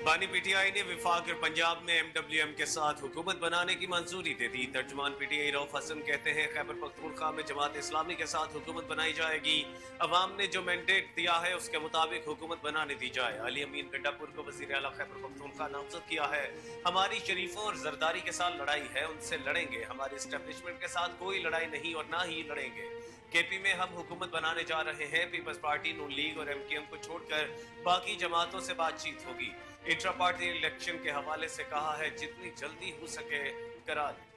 बानी पीटीआई ने विफाक और पंजाब में एमडब्ल्यूएम के साथ हुकूमत बनाने की मंजूरी दे दी। तर्जुमान पीटीआई रऊफ हसन कहते हैं खैबर पख्तूनख्वा में जमात इस्लामी के साथ हुकूमत बनाई जाएगी। अवाम ने जो मैंडेट दिया है उसके मुताबिक हुकूमत बनाने दी जाए। अली अमीन गंडापुर को वजीर आला खैबर पख्तूनख्वा नामजद किया है। हमारी शरीफों और जरदारी के साथ लड़ाई है, उनसे लड़ेंगे। हमारे एस्टेब्लिशमेंट के साथ कोई लड़ाई नहीं और ना ही लड़ेंगे। केपी में हम हुकूमत बनाने जा रहे हैं। पीपल्स पार्टी, नून लीग और एमकेएम को छोड़कर बाकी जमातों से बातचीत होगी। इंट्रा पार्टी इलेक्शन के हवाले से कहा है जितनी जल्दी हो सके करा लें।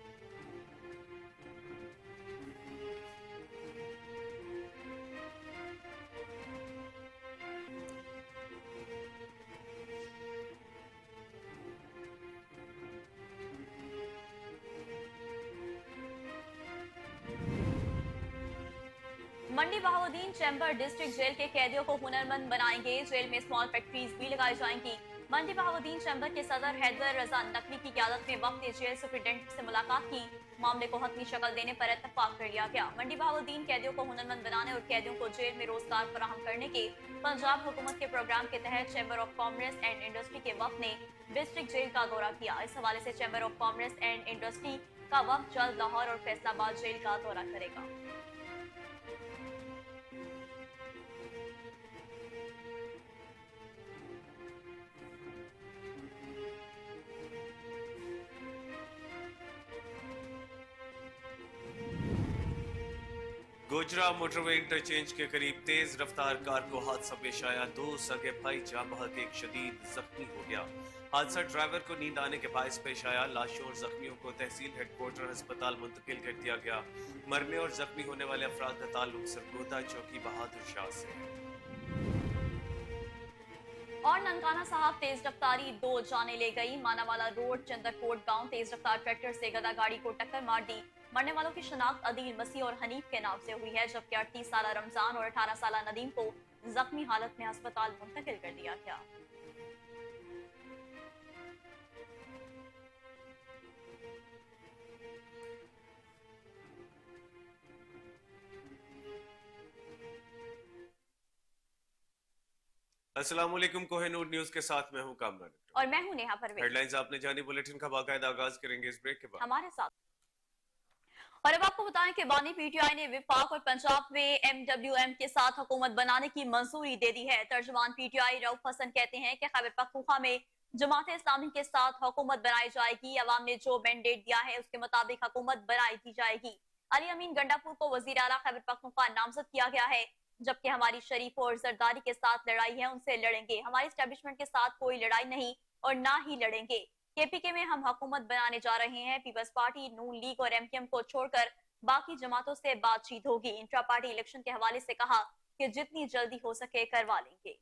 मंडी बहाउद्दीन चैम्बर डिस्ट्रिक्ट जेल के कैदियों को हुनरमंद बनाएंगे। जेल में स्मॉल फैक्ट्रीज भी लगाई जाएंगी। मंडी बहाउद्दीन चैम्बर के सदर हैदर रजा नकवी की क़यादत में वक्त ने जेल सुप्रिंटेंडेंट से मुलाकात की। मामले को हतमी शक्ल देने पर इत्तफाक कर लिया गया। मंडी बहाउद्दीन कैदियों को हुनरमंद बनाने और कैदियों को जेल में रोजगार फराहम करने के पंजाब हुकूमत के प्रोग्राम के तहत chamber of commerce and industry के वक्त ने डिस्ट्रिक्ट जेल का दौरा किया। इस हवाले से chamber of commerce and industry का वक्त जल्द लाहौर और फैसलाबाद जेल का दौरा करेगा। गोजरा मोटरवे इंटरचेंज के करीब तेज रफ्तार कार को हादसा पेश आया। दो सगे भाई जाँ बहक एक शदीद जख्मी हो गया। हादसा ड्राइवर को नींद आने के बायस पेश आया। लाशों और जख्मियों को तहसील हेडक्वार्टर अस्पताल मुंतकिल कर दिया गया। मरने और जख्मी होने वाले अफराद का ताल्लुक सरगोदा चौकी बहादुर शाह से है। और ननकाना साहब तेज रफ्तारी 2 जाने ले गई। मानावाला रोड चंदरकोट गांव तेज रफ्तार ट्रैक्टर से गदा गाड़ी को टक्कर मार दी। मरने वालों की शनाख्त अदील मसीह और हनीफ के नाम से हुई है, जबकि 38 साल रमजान और 18 साल नदीम को जख्मी हालत में अस्पताल मुंतकिल कर दिया गया। अस्सलाम वालेकुम, कोहिनूर न्यूज के साथ मैं हूं कामरान और मैं हूं नेहा परवेज। हेडलाइंस आपने जानी, बुलेटिन का बाकायदा आगाज करेंगे इस ब्रेक के बाद हमारे साथ। और अब आपको बताएं कि बानी पीटीआई ने विफाक और पंजाब में एमडब्ल्यूएम के साथ हुकूमत बनाने की मंजूरी दे दी है। तर्जुमान पीटीआई रऊफ हसन कहते हैं कि खैबर पख्तूनख्वा में जमात इस्लामी के साथ हुकूमत बनाई जाएगी। अवाम ने जो मैंडेट दिया है उसके मुताबिक हुकूमत बनाई दी जाएगी। अली अमीन गंडापुर को वजीर आला खैबर पख्तूनख्वा नामजद किया गया है, जबकि हमारी शरीफों और जरदारी के साथ लड़ाई है, उनसे लड़ेंगे। हमारी एस्टेब्लिशमेंट के साथ कोई लड़ाई नहीं और ना ही लड़ेंगे। केपीके में हम हुकूमत बनाने जा रहे हैं। पीपल्स पार्टी, नून लीग और एमकेएम को छोड़कर बाकी जमातों से बातचीत होगी। इंट्रा पार्टी इलेक्शन के हवाले से कहा कि जितनी जल्दी हो सके करवा लेंगे।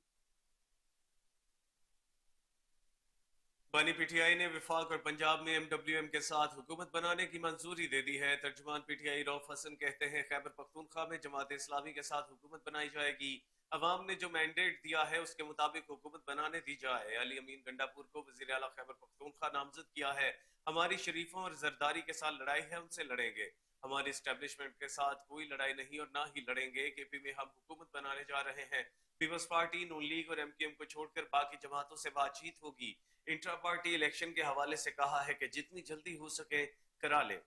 बानी पीटीआई ने विफाक और पंजाब में एमडब्ल्यूएम के साथ हुकूमत बनाने की मंजूरी दे दी है। तर्जुमान पीटीआई रऊफ हसन कहते हैं खैबर पख्तूनख्वा में जमात इस्लामी के साथ हुकूमत बनाई जाएगी। अवाम ने जो मैंडेट दिया है उसके मुताबिक हुकूमत बनाने दी जाए। अली अमीन गंडापुर को वजीर आला खैबर पख्तूनख्वा नामजद किया है। हमारी शरीफों और जरदारी के साथ लड़ाई है, उनसे लड़ेंगे। हमारी एस्टेब्लिशमेंट के साथ कोई लड़ाई नहीं और ना ही लड़ेंगे। केपी में हम हुकूमत बनाने जा रहे हैं। पीपल्स पार्टी, नून लीग और एमकेएम को छोड़कर बाकी जमातों से बातचीत होगी। इंट्रा पार्टी इलेक्शन के हवाले से कहा है कि जितनी जल्दी हो सके करा ले।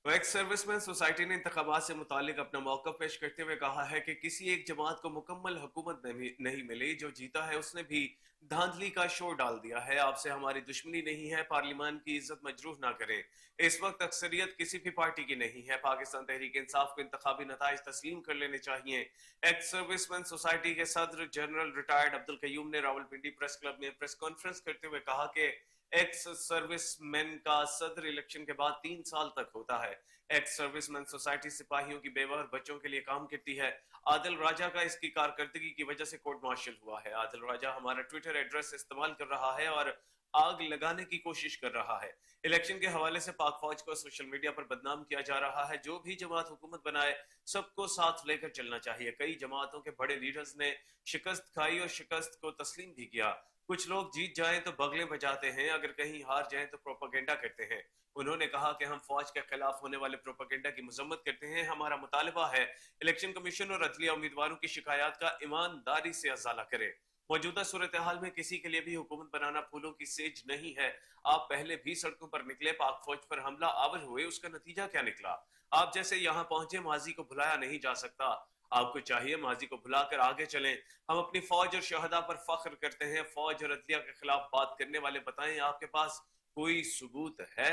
एक्स सर्विसमैन सोसाइटी ने इंतखाबात से मुतालिक अपना मौका पेश करते हुए कहा है कि किसी एक जमात को मुकम्मल हुकूमत नहीं मिली। जो जीता है उसने भी धांधली का शोर डाल दिया है। आपसे हमारी दुश्मनी नहीं है, पार्लियामान की इज्जत मजरूह ना करें। इस वक्त अक्सरियत किसी भी पार्टी की नहीं है। पाकिस्तान तहरीक इंसाफ को इंतखाबी नताइज तस्लीम कर लेने चाहिए। एक्स सर्विसमैन सोसाइटी के सदर जनरल रिटायर्ड अब्दुल कयूम ने रावलपिंडी प्रेस क्लब में प्रेस कॉन्फ्रेंस करते हुए कहा कि एक्स सर्विसमैन का सदर इलेक्शन के बाद 3 साल तक होता है। एक्स सर्विसमैन सोसाइटी सिपाहियों की बेवा और बच्चों के लिए काम करती है। आदिल राजा का इसकी कारकर्दगी की वजह से कोर्ट मार्शल हुआ है। आदिल राजा हमारा ट्विटर एड्रेस इस्तेमाल कर रहा है और आग लगाने की कोशिश कर रहा है। इलेक्शन के हवाले से पाक फौज को सोशल मीडिया पर बदनाम किया जा रहा है। जो भी जमात हुकूमत बनाए सबको साथ लेकर चलना चाहिए। कई जमातों के बड़े लीडर्स ने शिकस्त खाई और शिकस्त को तस्लीम भी किया। कुछ लोग जीत जाएं तो बगले बजाते हैं, अगर कहीं हार जाएं तो प्रोपेगेंडा करते हैं। उन्होंने कहा कि हम फौज के खिलाफ होने वाले प्रोपेगेंडा की मजम्मत करते हैं। हमारा मुतालबा है इलेक्शन कमीशन और अदलिया उम्मीदवारों की शिकायत का ईमानदारी से अजाला करे। मौजूदा सूरत हाल में किसी के लिए भी हुकूमत बनाना फूलों की सेज नहीं है। आप पहले भी सड़कों पर निकले, पाक फौज पर हमला आवर हुए, उसका नतीजा क्या निकला? आप जैसे यहाँ पहुंचे, माजी को भुलाया नहीं जा सकता। आपको चाहिए माजी को भुलाकर आगे चलें। हम अपनी फौज और शहदा पर फख्र करते हैं। फौज और अदलिया के खिलाफ बात करने वाले बताएं, आपके पास कोई सबूत है?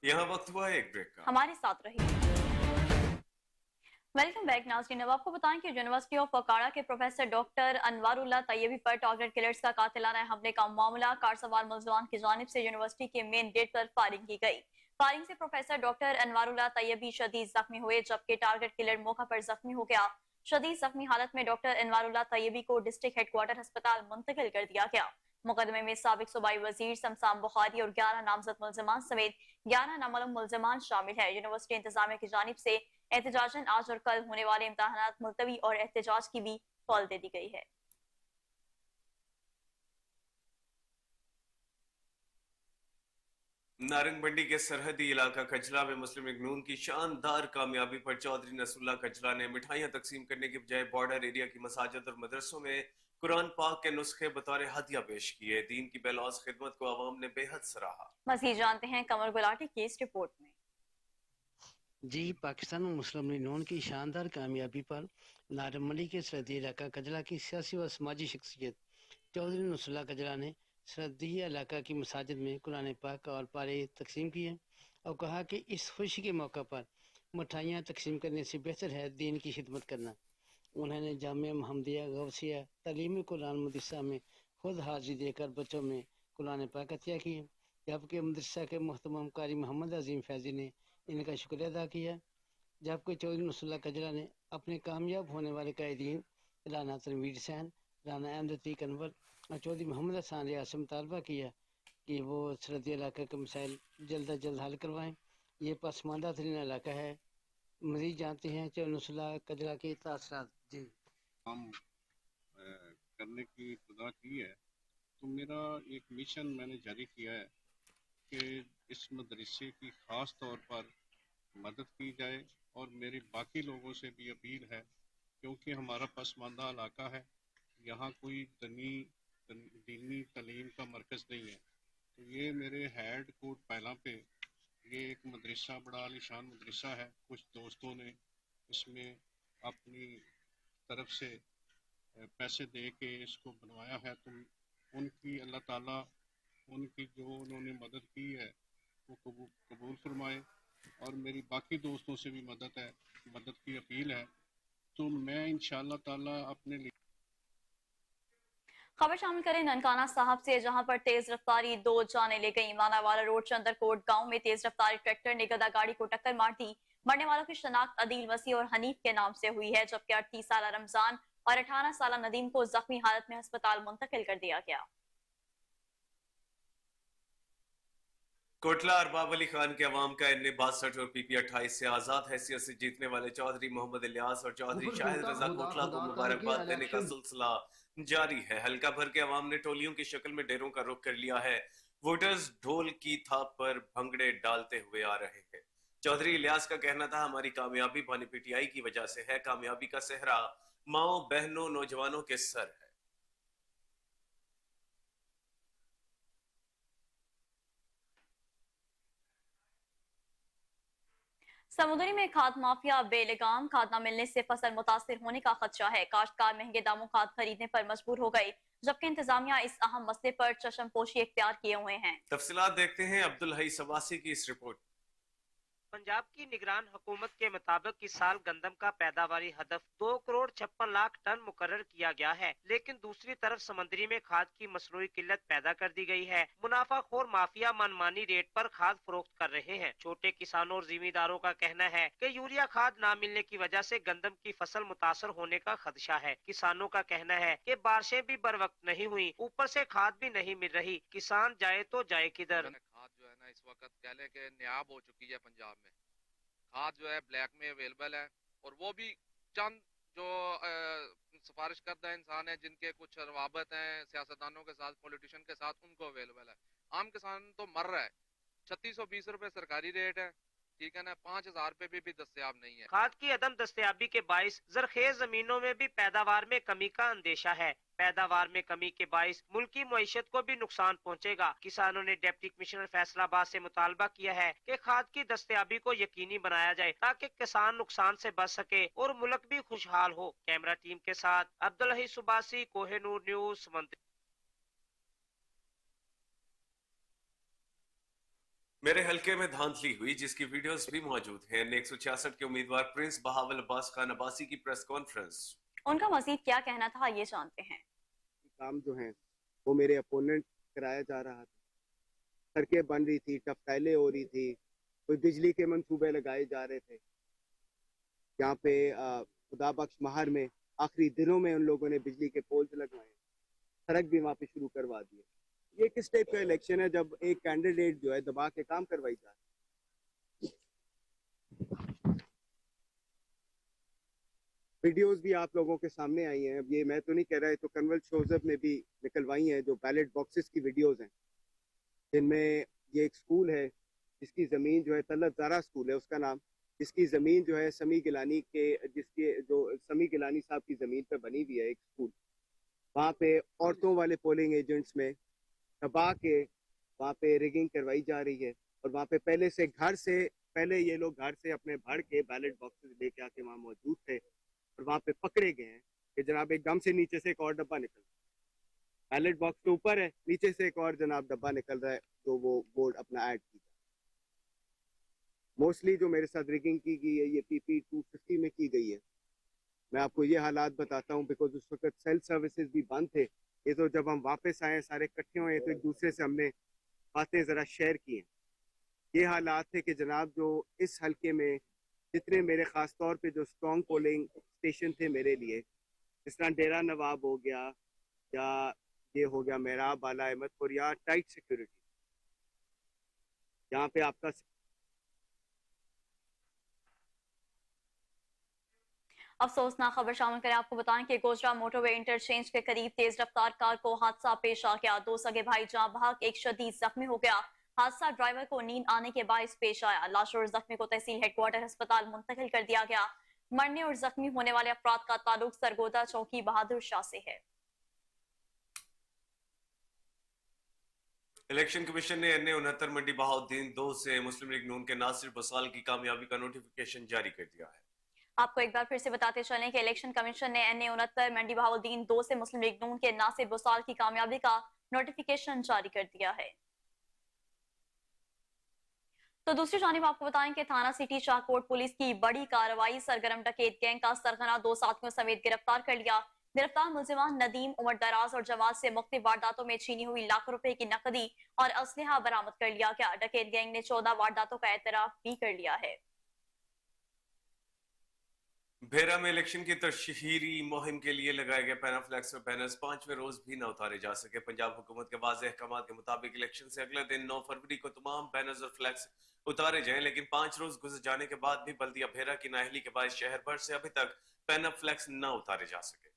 यहाँ वक्त हुआ है एक ब्रेक का। हमारे साथ रहिए। वेलकम बैक नाज़रीन। अब आपको बताएं कि यूनिवर्सिटी ऑफ फकाड़ा के प्रोफेसर डॉक्टर अनवारुल्लाह तैयबी पर टारगेट किलर्स का कातिलाना हमले का मामला कार सवार मुलजमान की जानिब से यूनिवर्सिटी के मेन गेट पर फायरिंग की गई। फायरिंग से प्रोफेसर डॉक्टर अनवारुल्लाह तैयबी शदीद जख्मी हुए, जबकि टारगेट किलर मौका पर जख्मी हो गया। शदीद जख्मी हालत में डॉक्टर अनवारुल्लाह तैयबी को डिस्ट्रिक्ट हेडक्वार्टर अस्पताल मुंतकिल कर दिया गया। मुकदमे में साबिक सूबाई वजीर शमशान बुखारी और 11 नामजद मुलजमान समेत 11 नामालूम मुलजमान शामिल है। यूनिवर्सिटी इंतजामिया की जानिब से एहतजाजन आज और कल होने वाले इम्तहानात मुलतवी और एहतजाज की भी कॉल दे दी गई है। नारंग मंडी के सरहदी इलाका कचला में मुस्लिम लीग नून की शानदार कामयाबी पर चौधरी नसरुल्लाह कचला ने मिठाइयां तकसीम करने की बजाय बॉर्डर एरिया की मसाजिद और मदरसों में कुरान पाक के नुस्खे बतौर हदिया पेश किए। दीन की बेलौस खिदमत को अवाम ने बेहद सराहा। मजीद जानते हैं कमर गुलाटी की इस रिपोर्ट में। जी, पाकिस्तान में मुस्लिम लीग नून की शानदार कामयाबी पर नारंग मंडी के सरहदी इलाका कजला की सियासी व समाजी शख्सियत चौधरी नसरुल्लाह कजला ने सरहदी इलाका की मसाजिद में कुरान पाक और पारे तकसीम किए और कहा कि इस खुशी के मौका पर मिठाइयाँ तकसीम करने से बेहतर है दीन की खिदमत करना। उन्होंने जामिया महमदिया गौसिया तालीमी कुरान मदरसा में खुद हाजिरी देकर बच्चों में कुरान पाक अतिया किए, जबकि मदरसा के मोहतरम कारी मोहम्मद अजीम फैजी ने इनका शुक्रिया अदा किया। जबकि चौधरी नसरुल्लाह कजला ने अपने कामयाब होने वाले कायदीन राना तनवीर सैन, राना अहमद कन्वर और चौधरी मोहम्मद हसन रियाज से मुतालबा किया कि वो सरहदी इलाके के मसाइल जल्द अज जल्द हल करवाएँ। ये पसमानदा तरीन इलाका है। मज़ीद जानते हैं चौधरी नसरुल्लाह कजला के तासरात। जी, काम करने की इब्तिदा की है, तो मेरा एक मिशन मैंने जारी किया है कि इस मदरसे की ख़ास तौर पर मदद की जाए और मेरी बाकी लोगों से भी अपील है, क्योंकि हमारा पसमानदा इलाका है, यहाँ कोई दीनी तालीम का मरकज़ नहीं है। तो ये मेरे हेड कोट पहला पे ये एक मदरसा बड़ा आलीशान मदरसा है। कुछ दोस्तों ने इसमें अपनी तरफ से पैसे दे के इसको बनवाया है, तो उनकी अल्लाह ताला उनकी जो उन्होंने मदद की है वो कबूल फरमाए। और मेरी बाकी दोस्तों से भी मदद की अपील है। तो मैं इंशाअल्लाह ताला अपने लिए खबर शामिल करें ननकाना साहब से, जहां पर तेज रफ्तारी 2 जाने ले गई। मानावाला रोड चंदरकोट गांव में तेज रफ्तारी ट्रैक्टर ने गदा गाड़ी को टक्कर मार दी। मरने वालों की शनाख्त अदील वसी और हनीफ के नाम से हुई है, जबकि 38 साल रमजान और 18 साल नदीम को जख्मी हालत में अस्पताल मुंतकिल कर दिया गया। कोटला अरबाब अली खान के अवाम का एन 62 और पीपी 28 से आजाद हैसियत से जीतने वाले चौधरी मोहम्मद इलियास और चौधरी शाहिद रजा कोटला को मुबारकबाद देने का सिलसिला जारी है। हल्का भर के अवाम ने टोलियों की शक्ल में डेरों का रुख कर लिया है। वोटर्स ढोल की थाप पर भंगड़े डालते हुए आ रहे हैं। चौधरी इलियास का कहना था, हमारी कामयाबी पानी पीटीआई की वजह से है। कामयाबी का सेहरा माओ बहनों नौजवानों के सर है। समुद्री में खाद माफिया बेलगाम, खाद न मिलने से फसल मुतासिर होने का खदशा है। काश्तकार महंगे दामों खाद खरीदने पर मजबूर हो गए, जबकि इंतजामिया इस अहम मसले पर चशमपोशी इख्तियार किए हुए हैं। तफसीलात देखते हैं अब्दुल हई सवासी की इस रिपोर्ट। पंजाब की निगरान हुकूमत के मुताबिक इस साल गंदम का पैदावारी हदफ 2 करोड़ 56 लाख टन मुकर्रर किया गया है, लेकिन दूसरी तरफ समंदरी में खाद की मसनूई किल्लत पैदा कर दी गई है। मुनाफाखोर माफिया मनमानी रेट पर खाद फरोख्त कर रहे हैं। छोटे किसानों और जिमीदारों का कहना है कि यूरिया खाद न मिलने की वजह से गंदम की फसल मुतासर होने का खदशा है। किसानों का कहना है कि बारिशें भी बर वक्त नहीं हुई, ऊपर से खाद भी नहीं मिल रही, किसान जाए तो जाए किधर। खाद जो है ना इस वक्त कह लें कि नायाब हो चुकी है पंजाब में। खाद जो है ब्लैक में अवेलेबल है और वो भी चंद जो सिफारिश करता है इंसान है जिनके कुछ रवाबत हैं सियासतदानों के साथ, पॉलिटिशियन के साथ, उनको अवेलेबल है। आम किसान तो मर रहा है। 3620 रुपए सरकारी रेट है, ठीक है ना, 5000 रुपए भी दस्तयाब नहीं है। खाद की अदम दस्तयाबी के बाइस जरखेज जमीनों में भी पैदावार में कमी का अंदेशा है। पैदावार में कमी के बाइस मुल्क की मईशत को भी नुकसान पहुंचेगा। किसानों ने डिप्टी कमिश्नर फैसलाबाद से मुतालबा किया है कि खाद की दस्तयाबी को यकीनी बनाया जाए ताकि किसान नुकसान से बच सके और मुल्क भी खुशहाल हो। कैमरा टीम के साथ अब्दुल सुबासी, कोहिनूर न्यूज, समंदरी। मेरे हलके में धांधली हुई जिसकी वीडियोस भी मौजूद हैं। N166 के उम्मीदवार प्रिंस बहावल अब्बास खान अब्बासी की प्रेस कॉन्फ्रेंस। उनका मजीद क्या कहना था, ये जानते हैं। काम जो है वो मेरे अपोनेंट कराया जा रहा था, सड़कें बन रही थी, टपटाइलें हो रही थी, कोई बिजली के मंसूबे लगाए जा रहे थे। यहाँ पे खुदा बख्श महर में आखिरी दिनों में उन लोगों ने बिजली के पोल्स लगवाए, सड़क भी वहाँ पे शुरू करवा दिए। ये किस टाइप का इलेक्शन है जब एक कैंडिडेट जो है दबा के काम करवाई जा रही है। वीडियोस भी आप लोगों के सामने आई हैं। अब ये मैं तो नहीं कह रहा है, तो कन्वल शोजब ने भी निकलवाई हैं जो बैलेट बॉक्सेस की वीडियोस हैं, जिनमें ये एक स्कूल है जिसकी ज़मीन जो है तलत ज़ारा स्कूल है उसका नाम, जिसकी ज़मीन जो है समी गिलानी के, जिसके जो समी गिलानी साहब की ज़मीन पे बनी हुई है एक स्कूल। वहाँ पे औरतों वाले पोलिंग एजेंट्स में दबा के वहाँ पे रिगिंग करवाई जा रही है और वहाँ पे पहले ये लोग घर से अपने भर के बैलेट बॉक्सेस लेके आके वहाँ मौजूद थे और वहाँ पे पकड़े गए हैं कि जनाब एकदम से नीचे से एक और डब्बा निकल रहा है, बैलेट बॉक्स तो ऊपर है, नीचे से एक और जनाब डब्बा निकल रहा है जो वो बोर्ड अपना ऐड की। मोस्टली जो मेरे साथ रिगिंग की गई है ये PP 250 में की गई है। मैं आपको ये हालात बताता हूँ बिकॉज उस वक्त सेल्फ सर्विसेज भी बंद थे। ये तो जब हम वापस आए सारे इकट्ठे हुए तो एक दूसरे से हमने बातें ज़रा शेयर की हैं। ये हालात थे कि जनाब जो इस हलके में जितने मेरे ख़ास तौर पे जो स्ट्रॉन्ग पोलिंग स्टेशन थे मेरे लिए, जिस तरह डेरा नवाब हो गया या ये हो गया मेराब बाला अहमदपुर या टाइट सिक्योरिटी, यहाँ पे आपका अफसोसनाक खबर शामिल करें। आपको बताएं कि गोजरा मोटरवे इंटरचेंज के करीब तेज रफ्तार कार को हादसा पेश आ गया। दो सगे भाई जाँ बहक, एक शदीद जख्मी हो गया। हादसा ड्राइवर को नींद आने के बायस पेश आया। लाश और जख्मी को तहसील हेडक्वार्टर अस्पताल मुंतकिल कर दिया गया। मरने और जख्मी होने वाले अफराद का ताल्लुक सरगोदा चौकी बहादुर शाह से है। इलेक्शन कमीशन ने N69 मंडी बहाउद्दीन 2 से मुस्लिम लीग नून के नासिर बसाल की कामयाबी का नोटिफिकेशन जारी कर दिया है। आपको एक बार फिर से बताते चलें कि इलेक्शन कमीशन ने N69 मंडी बहाउद्दीन 2 से मुस्लिम लीग नून के नासिर बसाल की कामयाबी का नोटिफिकेशन जारी कर दिया है। तो दूसरी जानिब आपको बताएं कि थाना सिटी शाहकोट पुलिस की बड़ी कार्रवाई, सरगर्म डकैत गैंग का सरगना 2 साथियों समेत गिरफ्तार कर लिया। गिरफ्तार मुलजिमान नदीम, उमर दराज और जवाद से मुख्तलिफ वारदातों में छीनी हुई लाखों रुपए की नकदी और असलहा बरामद कर लिया गया। डकैत गैंग ने 14 वारदातों का एतराफ भी कर लिया है। भेरा में इलेक्शन की तशहीरी मुहिम के लिए लगाए गए पैनाफ्लेक्स और बैनर्स 5वें रोज भी न उतारे जा सके। पंजाब हुकूमत के वाज़ेह अहकाम के मुताबिक इलेक्शन से अगले दिन 9 फरवरी को तमाम बैनर्स और फ्लैक्स उतारे जाएं, लेकिन 5 रोज गुजर जाने के बाद भी बल्दिया भेरा की नाअहली के बाद शहर भर से अभी तक पैनाफ्लेक्स न उतारे जा सके।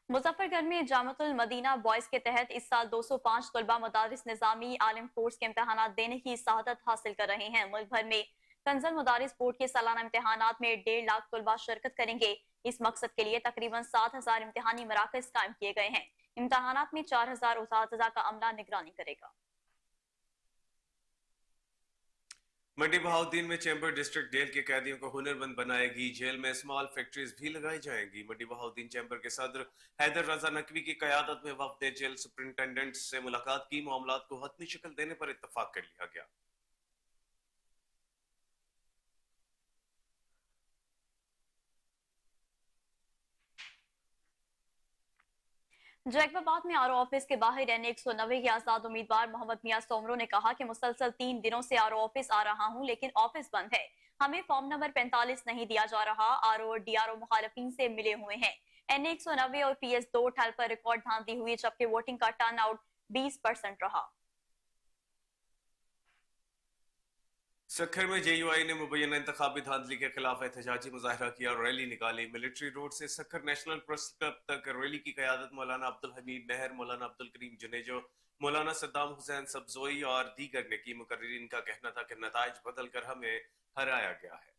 मुजफ्फरगढ़ में जामतुल मदीना बॉयज के तहत इस साल 205 तलबा मदारिस निजामी आलिम कोर्स के इम्तहानात देने की सआदत हासिल कर रहे हैं। मुल्क भर में कंजल मदारिस बोर्ड के सालाना इम्तहानात में 1.5 लाख तलबा शिरकत करेंगे। इस मकसद के लिए तकरीबन 7,000 इम्तहानी मराकज कायम किए गए हैं। इम्तहानात में 4,000 उस्ताद का अमला निगरानी करेगा। मंडी बहाउद्दीन में चैम्बर डिस्ट्रिक्ट जेल के कैदियों को हुनरमंद बनाएगी। जेल में स्मॉल फैक्ट्रीज भी लगाई जाएंगी। मंडी बहाउद्दीन चैम्बर के सदर हैदर रजा नकवी की कयादत में वफ्द ने जेल सुपरिंटेंडेंट से मुलाकात की। मामलात को हतमी शक्ल देने पर इत्तफाक कर लिया गया। जैकबाबाद में आरओ ऑफिस के बाहर एन 190 के आजाद उम्मीदवार मोहम्मद मियां सोमरो ने कहा कि मुसलसल 3 दिनों से आरओ ऑफिस आ रहा हूं, लेकिन ऑफिस बंद है। हमें फॉर्म नंबर 45 नहीं दिया जा रहा। आरओ और डीआरओ मुखालफिन से मिले हुए हैं। एन 190 और PS 2 ठल पर रिकॉर्ड धांधली हुई, जबकि वोटिंग का टर्नआउट 20% रहा। सखर में JUI ने मुबैना इंतखाबी धांधली के खिलाफ एहतजाजी मुजाहरा किया और रैली निकाली। मिलिट्री रोड से सखर नेशनल प्रेस क्लब तक रैली की क़यादत मौलाना अब्दुल हमीद मेहर, मौलाना अब्दुल करीम जुनेजो, मौलाना सद्दाम हुसैन सबजोई और दीगर ने की। मुकर्रिरीन का कहना था कि नताइज बदल कर हमें हराया गया है।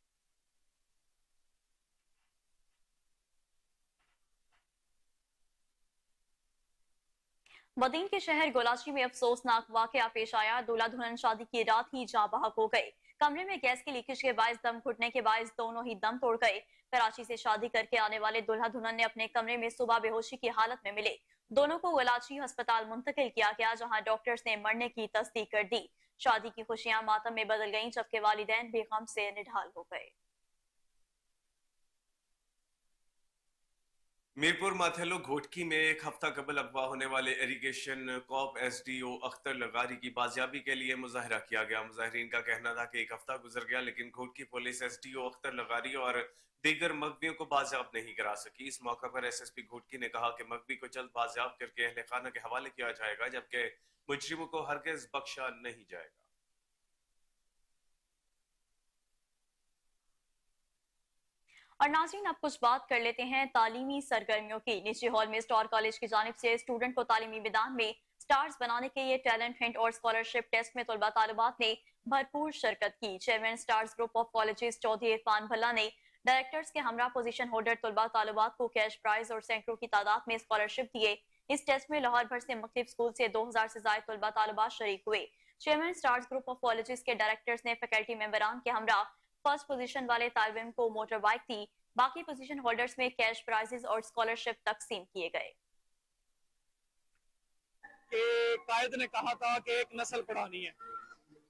बदीन के शहर गोलाची में अफसोसनाक वाकया पेश आया। दूल्हा दुल्हन शादी की रात ही जाँ बहक हो गए। कमरे में गैस की लीकेज के बायस दम घुटने के बायस दोनों ही दम तोड़ गए। कराची से शादी करके आने वाले दूल्हा दुल्हन ने अपने कमरे में सुबह बेहोशी की हालत में मिले। दोनों को गोलाची अस्पताल मुंतकिल किया गया, जहां डॉक्टर्स ने मरने की तस्दीक कर दी। शादी की खुशियां मातम में बदल गईं, जबकि वालिदैन भी गम से निढाल हो गए। मीरपुर माथेलो घोटकी में एक हफ्ता कबल अगवा होने वाले इरिगेशन कॉप SDO अख्तर लगारी की बाजियाबी के लिए मुजाहरा किया गया। मुजाहरीन का कहना था कि एक हफ्ता गुजर गया, लेकिन घोटकी पुलिस SDO अख्तर लगारी और दीगर मगवियों को बाजियाब नहीं करा सकी। इस मौका पर SSP घोटकी ने कहा कि मगवी को जल्द बाजियाब करके अहले खाना के हवाले किया जाएगा, जबकि मुजरिमों को हरगिज बख्शा नहीं जाएगा। और नाज़रीन, अब कुछ बात कर लेते हैं तालीमी सरगर्मियों की। निजी हॉल में स्टार कॉलेज की जानिब से स्टूडेंट को तालीमी मैदान में स्टार्स बनाने के लिए टैलेंट हंट और स्कॉलरशिप टेस्ट में तलबा तालिबात ने भरपूर शिरकत की। Chairman stars group of colleges Chaudhry Irfan Bhalla ने डायरेक्टर्स के हमरा पोजीशन होल्डर तलबा तालिबात को कैश प्राइज और सैकड़ों की तादाद में स्कॉलरशिप दिए। इस टेस्ट में लाहौर भर से मुख्तलिफ स्कूल से 2000 से ज्यादा तलबा तालिबात शरीक हुए। Chairman stars group of colleges के डायरेक्टर्स ने फैकल्टी मेंबरान के हमरा फर्स्ट पोजीशन वाले तालिब इल्म को मोटर बाइक दी। बाकी पोजीशन होल्डर्स में कैश प्राइजेस और स्कॉलरशिप तकसीम किए गए। कायद ने कहा था कि एक नस्ल पढ़ानी है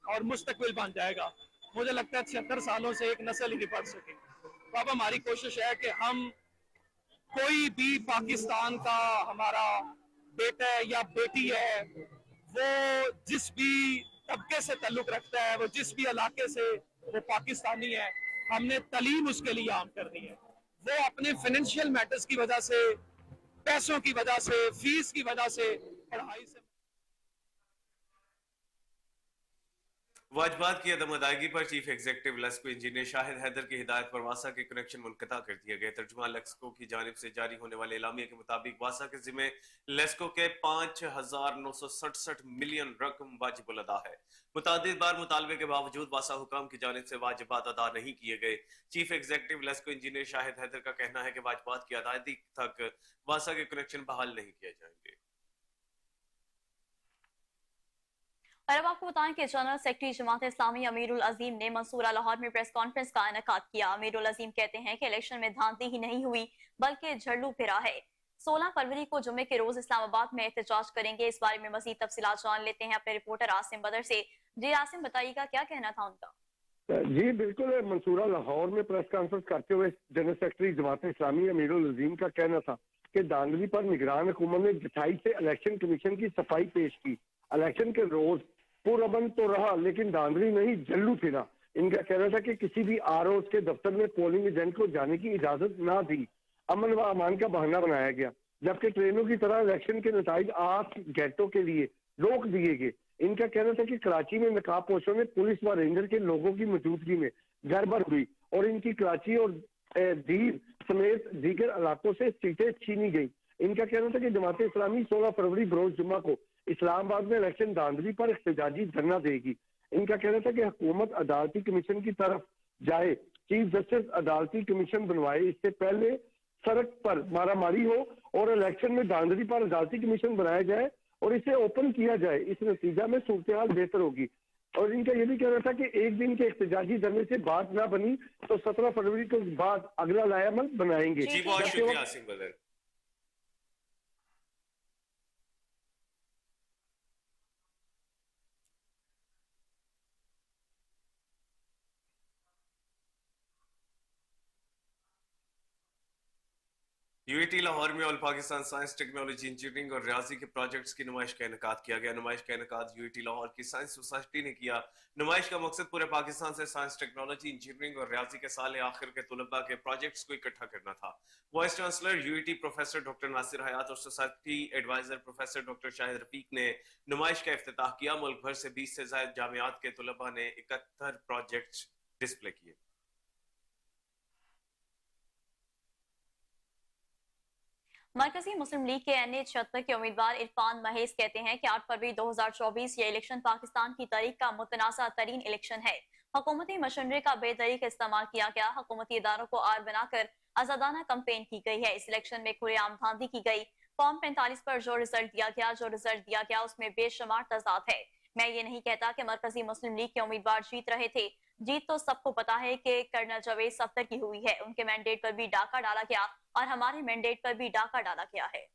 और मुस्तकबिल बन जाएगा। मुझे लगता है 76 सालों से एक नस्ल ही नहीं पढ़ सकी। तो अब हमारी कोशिश है कि हम कोई भी पाकिस्तान का हमारा बेटा है या बेटी है, वो जिस भी तबके से ताल्लुक रखता है, वो जिस भी इलाके से वो पाकिस्तानी है, हमने तालीम उसके लिए आम करनी है। वो अपने फाइनेंशियल मैटर्स की वजह से, पैसों की वजह से, फीस की वजह से पढ़ाई से वाजबात की अदम अदायगी पर chief executive LESCO engineer Shahid Haider की हिदायत पर वासा के कनेक्शन मुनक़ता कर दिए गए। तर्जुमान लेस्को की जानिब से जारी होने वाले एलामिया के मुताबिक वासा के जिम्मे लेस्को के 5967 मिलियन रकम वाजिबुल अदा है। मुतादिद बार मुतालबे के बावजूद वासा हुकाम की जानिब से वाजिबात अदा नहीं किए गए। Chief executive LESCO engineer Shahid Haider का कहना है कि वाजिबात की अदायगी तक वासा के कनेक्शन बहाल नहीं किए जाएंगे। और अब आपको बताएं कि जनरल सेक्रेटरी जमात इस्लामी अमीरुल अजीम ने मंसूरा लाहौर में प्रेस कॉन्फ्रेंस का इनेकाद किया। अमीरुल अजीम कहते हैं कि इलेक्शन में धांधली ही नहीं हुई, बल्कि झड़ू फिरा है। 16 फरवरी को जुम्मे के रोज इस्लामाबाद में एहतजाज करेंगे। इस बारे में मजीद तफसीलात जान लेते हैं अपने रिपोर्टर आसिम बदर से। जी आसिम, बताइएगा क्या कहना था उनका। जी बिल्कुल, मंसूरा लाहौर में प्रेस कॉन्फ्रेंस करते हुए जनरल सेक्रेटरी जमात इस्लामी अमीरुल अजीम का कहना था कि धांधली पर निगरान हुकूमत ने जुटाई से इलेक्शन कमीशन की सफाई पेश की। इलेक्शन के रोज पुरअमन तो रहा, लेकिन धांधली नहीं, जल्लू फिरा। इनका कहना था कि किसी भी ROs के दफ्तर में पोलिंग एजेंट को जाने की इजाजत ना दी, अमन व अमान का बहाना बनाया गया, जबकि ट्रेनों की तरह इलेक्शन के नताइज 8 घंटों के लिए रोक दिए गए। इनका कहना था कि कराची में नकाब पोशों ने पुलिस व रेंजर के लोगों की मौजूदगी में गड़बड़ हुई और इनकी कराची और दीर समेत दीगर इलाकों से सीटें छीनी गई। इनका कहना था कि जमात इस्लामी 16 फरवरी बरोज जुम्मा को इस्लामाबाद में इलेक्शन धांधली पर एहतजाजी धरना देगी। इनका कहना था कि हुकूमत अदालती कमीशन की तरफ जाए, चीफ जस्टिस अदालती कमीशन बनवाए, इससे पहले सड़क पर मारामारी हो और इलेक्शन में धांधली पर अदालती कमीशन बनाया जाए और इसे ओपन किया जाए। इस नतीजा में सूरत हाल बेहतर होगी। और इनका ये भी कहना था कि एक दिन के एहतजाजी धरने से बात ना बनी तो 17 फरवरी के बाद अगला लायामल बनाएंगे। जी बहुत शुक्रिया आसिम बदर। यूएटी लाहौर में all Pakistan science technology engineering और रियाजी के प्रोजेक्ट्स की नुमाइश का इनेकाद किया गया। नुमाइश का इनेकाद यूएटी लाहौर की साइंस सोसाइटी ने किया। नुमाइश का मकसद पूरे पाकिस्तान से साइंस टेक्नोलॉजी इंजीनियरिंग और रियाजी के साल आखिर के तुलबा के प्रोजेक्ट्स को इकट्ठा करना था। Vice chancellor UAT professor doctor Nasir Hayat और society adviser professor doctor Shahid Rafiq ने नुमाइश का इफ्तिताह किया। मुल्क भर से 20 से ज्यादा जामियात के तुलबा ने 71 प्रोजेक्ट्स डिस्प्ले किए। मरकजी मुस्लिम लीग के NA 76 के उम्मीदवार इरफान महेश कहते हैं कि 8 फरवरी 2024 ये इलेक्शन पाकिस्तान की तारीख का मुतनाज़ा तरीन इलेक्शन है। हुकूमती मशीनरी का बेतरीका इस्तेमाल किया गया। हुकूमती इदारों को आर बनाकर आजादाना कंपेन की गई है। इस इलेक्शन में खुलेआम धांधली की गई। फॉर्म 45 पर जो रिजल्ट दिया गया उसमें बेशुमार तजाद है। मैं ये नहीं कहता कि मरकजी मुस्लिम लीग के उम्मीदवार जीत रहे थे। जीत तो सबको पता है कि कर्नल जवेद सफ्दर की हुई है। उनके मैंडेट पर भी डाका डाला गया और हमारे मैंडेट पर भी डाका डाला गया है।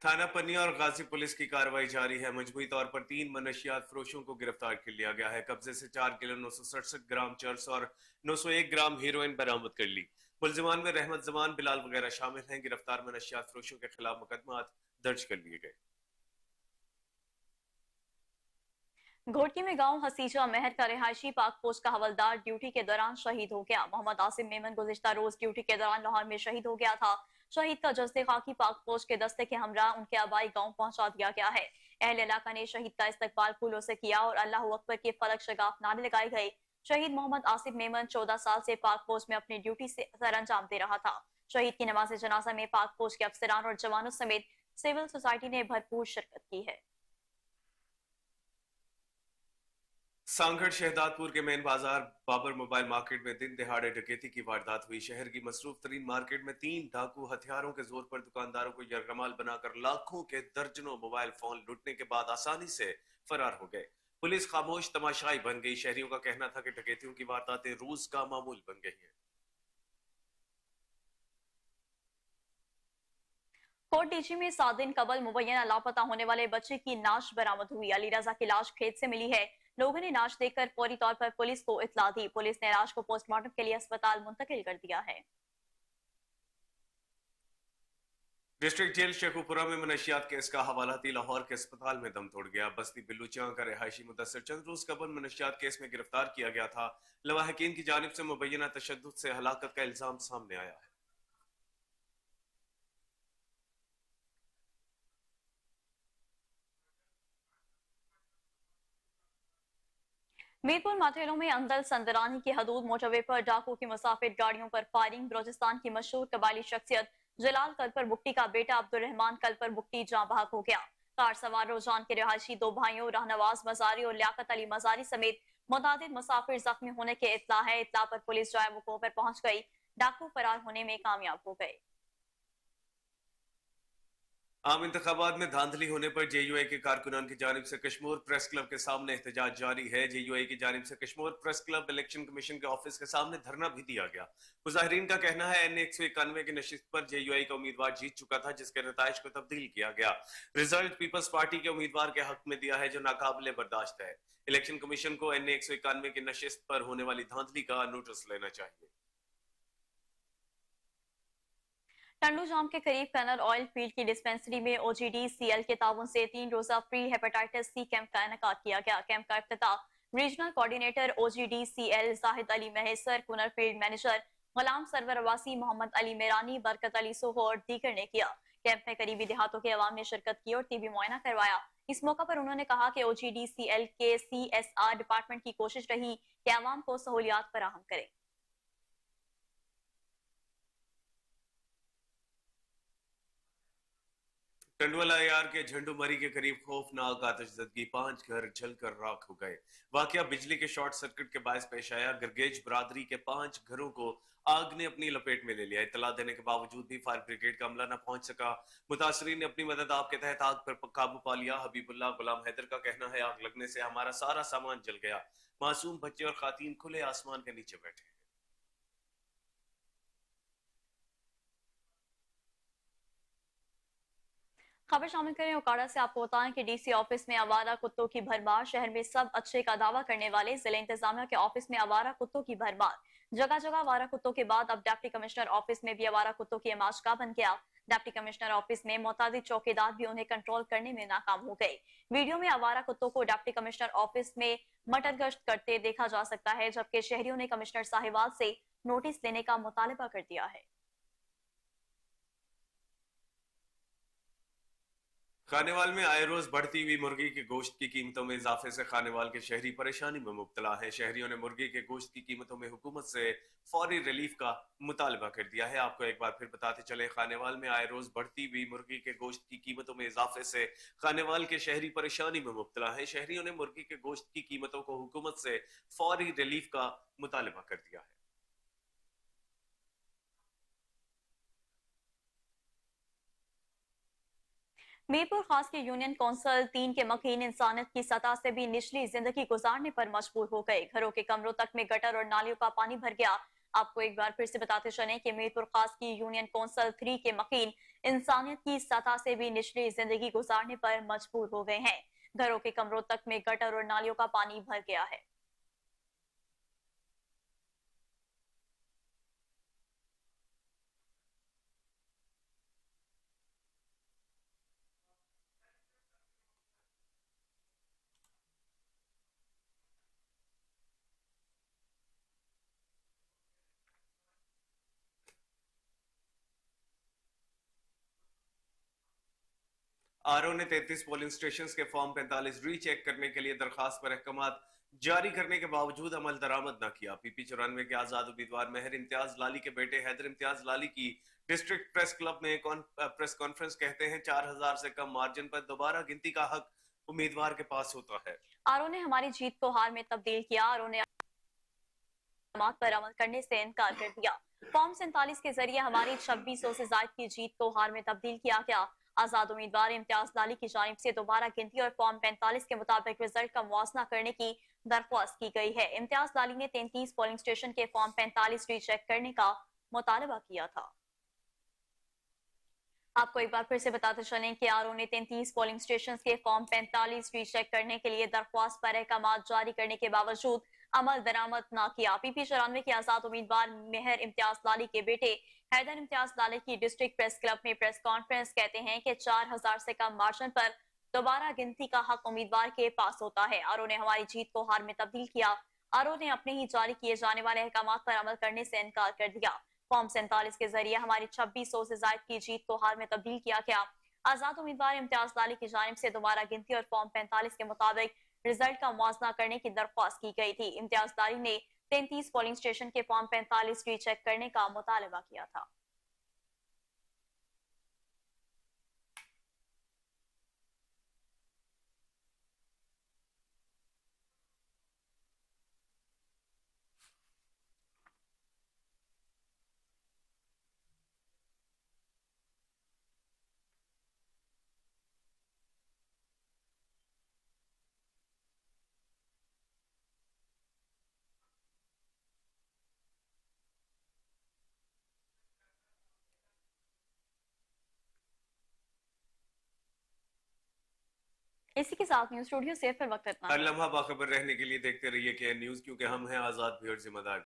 थाना पन्नी और गाजी पुलिस की कार्रवाई जारी है। मजबूरी तौर पर 3 मनशियात फरोशों को गिरफ्तार कर लिया गया है। कब्जे से 4 किलो 967 ग्राम चर्स और 901 ग्राम हीरोइन बरामद कर ली। मुलजिमान में रहमत जमान, बिलाल वगैरह शामिल हैं। गिरफ्तार मनशियात फरोशों के खिलाफ मुकदमा दर्ज कर लिए गए। घोटकी में गांव हसीजा महर का रिहायशी पाक पोस्ट का हवलदार ड्यूटी के दौरान शहीद हो गया। मोहम्मद आसिम मेमन गुज़िश्ता रोज ड्यूटी के दौरान लाहौर में शहीद हो गया था। शहीद का जस्ते खाकी पाक पोस्ट के दस्ते के हमरा उनके आबाई गांव पहुंचा दिया गया है। अहल इलाका ने शहीद का इस्तकबाल फूलों से किया और अल्लाह अकबर के फलक शगाफ नारे लगाए गए। शहीद मोहम्मद आसिफ मेमन 14 साल से पाक पोस्ट में अपनी ड्यूटी से सर अंजाम दे रहा था। शहीद की नमाज जनाजा में पाक पोस्ट के अफसरान और जवानों समेत सिविल सोसाइटी ने भरपूर शिरकत की है। सांगढ़ शहदादपुर के मेन बाजार बाबर मोबाइल मार्केट में दिन दहाड़े डकैती की वारदात हुई। शहर की मसरूफ तरीन मार्केट में 3 डाकू हथियारों के जोर पर दुकानदारों को यरगमाल बनाकर लाखों के दर्जनों मोबाइल फोन लूटने के बाद आसानी से फरार हो गए। पुलिस खामोश तमाशाई बन गई। शहरियों का कहना था कि डकैतियों की वारदातें रोज का मामूल बन गई हैं। कोट डीजी में 7 दिन कबल मुबैना लापता होने वाले बच्चे की नाश बरामद हुई। अली रजा की लाश खेत से मिली है। लोगों ने नाश देखकर फौरी तौर पर पुलिस को इत्तला दी। पुलिस ने लाश को पोस्टमार्टम के लिए अस्पताल मुंतकिल कर दिया है। डिस्ट्रिक्ट जेल शेखुपुरा में मनशियात केस का हवालाती लाहौर के अस्पताल में दम तोड़ गया। बस्ती बिल्लूचिया का रिहायशी मुदस्सिर चंद रोज कबल मनशियात केस में गिरफ्तार किया गया था। लवाहकीन की जानिब से मुबैना तशद्दुद से हलाकत का इल्जाम सामने आया है। मीरपुर माथेरों में अंदल संदरानी की हदूद मोटरवे पर डाकू की मुसाफिर गाड़ियों पर फायरिंग। बलोचिस्तान की मशहूर कबायली शख्सियत जलाल कलपर बुक्टी का बेटा अब्दुर्रहमान कलपर बुक्टी जाँ बहक हो गया। कार सवार रोजान के रिहायशी 2 भाइयों राहनवाज मजारी और लियाकत अली मजारी समेत मुतादिद मुसाफिर जख्मी होने के इत्तला है। इत्तला पर पुलिस जाए वक़ूअ पर पहुंच गई। डाकू फरार होने में कामयाब हो गए। आम इंतखाबात में धांधली होने पर JUI के कारकुनान की जानिब से कश्मीर प्रेस क्लब के सामने एहतजाज जारी है। JUI की जानिब से Kashmir press club election commission के ऑफिस के सामने धरना भी दिया गया। मुजाहिरीन का कहना है NA 191 की नशिस्त पर JUI का उम्मीदवार जीत चुका था, जिसके नताइज को तब्दील किया गया। रिजल्ट पीपल्स पार्टी के उम्मीदवार के हक में दिया है, जो नाकाबिले बर्दाश्त है। इलेक्शन कमीशन को NA 191 की नशिस्त पर होने वाली धांधली का नोटिस लेना चाहिए। टंडू जाम के करीब कैनल ऑयल फील्ड की डिस्पेंसरी में OGDCL के ताउन से 3 रोजा फ्री हेपेटाइटिस C कैंप का इनेकाद किया गया। कैंप का इफ्तिताह regional coordinator OGDCL Zahid Ali Mahesar, Kunnar field manager Ghulam Sarwar Awasi, Mohammad Ali Merani, Barkat Ali Soho और दीगर ने किया। कैंप में करीबी देहातों के अवाम ने शिरकत की और टीबी मुआयना करवाया। इस मौका पर उन्होंने कहा कि OGDCL के CSR डिपार्टमेंट की कोशिश रही कि अवाम को सहूलियात फराहम करें। टंडवाल आईआर के झंडूमरी के करीब खौफनाक आतिशज़दगी, 5 घर जलकर राख हो गए। वाकया बिजली के शॉर्ट सर्किट के बायस पेश आया। गिरगेज बरादरी के 5 घरों को आग ने अपनी लपेट में ले लिया। इत्तला देने के बावजूद भी फायर ब्रिगेड का अमला न पहुंच सका। मुतासरीन ने अपनी मदद आप के तहत आग पर काबू पा लिया। हबीबुल्लाह गुलाम हैदर का कहना है, आग लगने से हमारा सारा सामान जल गया। मासूम बच्चे और खातीन खुले आसमान के नीचे बैठे। खबर शामिल करें ओकाड़ा से। आपको बताएं कि डीसी ऑफिस में आवारा कुत्तों की भरमार। शहर में सब अच्छे का दावा करने वाले जिला इंतजामिया के ऑफिस में आवारा कुत्तों की भरमार। जगह जगह आवारा कुत्तों के बाद अब डिप्टी कमिश्नर ऑफिस में भी आवारा कुत्तों की आमाशगाह बन गया। डिप्टी कमिश्नर ऑफिस में मोतादिद चौकीदार भी उन्हें कंट्रोल करने में नाकाम हो गए। वीडियो में आवारा कुत्तों को डिप्टी कमिश्नर ऑफिस में मटर गश्त करते देखा जा सकता है, जबकि शहरियों ने कमिश्नर साहिवाल से नोटिस लेने का मुतालबा कर दिया है। खानेवाल में आए रोज बढ़ती हुई मुर्गी के गोश्त की कीमतों में इजाफे से खानेवाल के शहरी परेशानी में मुब्तला हैं। शहरियों ने मुर्गी के गोश्त की कीमतों में हुकूमत से फौरी रिलीफ का मुतालबा कर दिया है। आपको एक बार फिर बताते चले, खानेवाल में आए रोज बढ़ती हुई मुर्गी के गोश्त की कीमतों में इजाफे से खानेवाल के शहरी परेशानी में मुब्तला हैं। शहरियों ने मुर्गी के गोश्त की कीमतों को हुकूमत से फौरी रिलीफ का मुतालबा कर दिया है। मीरपुर खास के यूनियन कौंसिल 3 के मकीन इंसानियत की सतह से भी निचली जिंदगी गुजारने पर मजबूर हो गए। घरों के कमरों तक में गटर और नालियों का पानी भर गया। आपको एक बार फिर से बताते चलें कि मीरपुर खास की यूनियन कौंसिल 3 के मकीन इंसानियत की सतह से भी निचली जिंदगी गुजारने पर मजबूर हो गए हैं। घरों के कमरों तक में गटर और नालियों का पानी भर गया है। आरओ ने 33 पोलिंग स्टेशन के फॉर्म 45 रीचेक करने के लिए दरखास्त पर अहकाम जारी करने के बावजूद अमल दरामद न किया। पीपी 94 के आजाद उम्मीदवार मेहर इम्तियाज लाली के बेटे हैदर इम्तियाज लाली की डिस्ट्रिक्ट प्रेस क्लब में प्रेस कॉन्फ्रेंस कहते हैं 4000 से कम मार्जिन पर दोबारा गिनती का हक उम्मीदवार के पास होता है। आरओ ने हमारी जीत को हार में तब्दील किया। आरओ ने पर अमल करने से इनकार कर दिया। फॉर्म 47 के जरिए हमारी 2600 से ज्यादा की जीत को हार में तब्दील किया गया। आजाद उम्मीदवार इम्तियाज लाली की जानिब से दोबारा गिनती और फॉर्म 45 के मुताबिक रिजल्ट का मुआवजा करने की दरख्वास्त की गई है। इम्तियाज लाली ने 33 पोलिंग स्टेशन के फॉर्म 45 रीचेक करने का मुतालबा किया था। आपको एक बार फिर से बताते चलें कि आरओ ने 33 पोलिंग स्टेशन के फॉर्म 45 रीचेक करने के लिए दरख्वास्त पर अहकाम जारी करने के बावजूद अमल दरामद न किया। पीपी 94 के आजाद उम्मीदवार मेहर इम्तियाज लाली के बेटे हैदर इम्तियाज लाली की डिस्ट्रिक्ट प्रेस क्लब में प्रेस कॉन्फ्रेंस कहते हैं कि 4000 से कम मार्जिन पर दोबारा गिनती का हक उम्मीदवार के पास होता है। आरओ ने हमारी जीत को हार में तब्दील किया। आरओ ने अपने ही जारी किए जाने वाले अहकाम पर अमल करने से इनकार कर दिया। फॉर्म 47 के जरिए हमारी 2600 से ज्यादा की जीत को हार में तब्दील किया गया। आजाद उम्मीदवार इम्तियाज लाली की जानिब से दोबारा गिनती और फॉर्म 45 के मुताबिक रिजल्ट का मुआवजा करने की दरख्वास्त की गई थी। इम्तियाज लाली ने 33 पोलिंग स्टेशन के फॉर्म 45 रीचेक करने का मुतालबा किया था। इसी के साथ न्यूज स्टूडियो से फिर वक्त इतना। हर लम्हा बाखबर रहने के लिए देखते रहिए KN न्यूज, क्योंकि हम हैं आजाद भी और जिम्मेदार।